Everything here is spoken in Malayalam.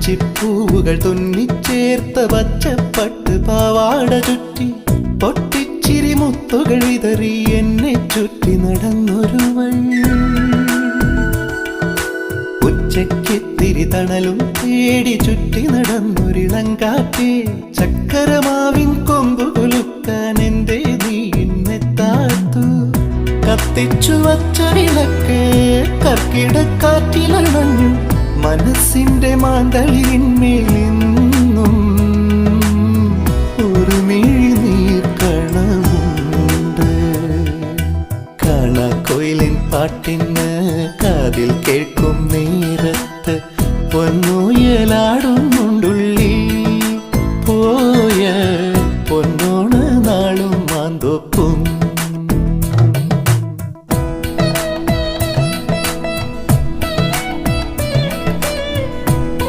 പിച്ചിപ്പൂവുകൾ തുന്നിച്ചേർത്ത പച്ചപ്പട്ട് പാവാട ചുറ്റി പൊട്ടിച്ചിരി മുത്തുകൾ വിതറി എന്നെ ചുറ്റി നടന്നൊരുവൾ. ഉച്ചയ്ക്കിത്തിരി തണലും തേടി ചുറ്റി നടന്നൊരിളങ്കാറ്റേ, ചക്കരമാവിൻ കൊമ്പു കുലുക്കാൻ എന്റെ നീ എന്നെ താത്തു. കത്തിച്ചു വച്ച വിളക്ക് കർക്കിടക്കാറ്റിലണഞ്ഞു, മനസ്സിന്റെ മാന്തളിന്മേലിന്നും ഒരു മിഴിനീർ കണമുണ്ട്. കാണാക്കൊയിലിൻ പാട്ടിന് കാതിൽ കേൾക്കും നേരത്ത് പൊന്നുയലാടുന്നുണ്ടുള്ളിൽ.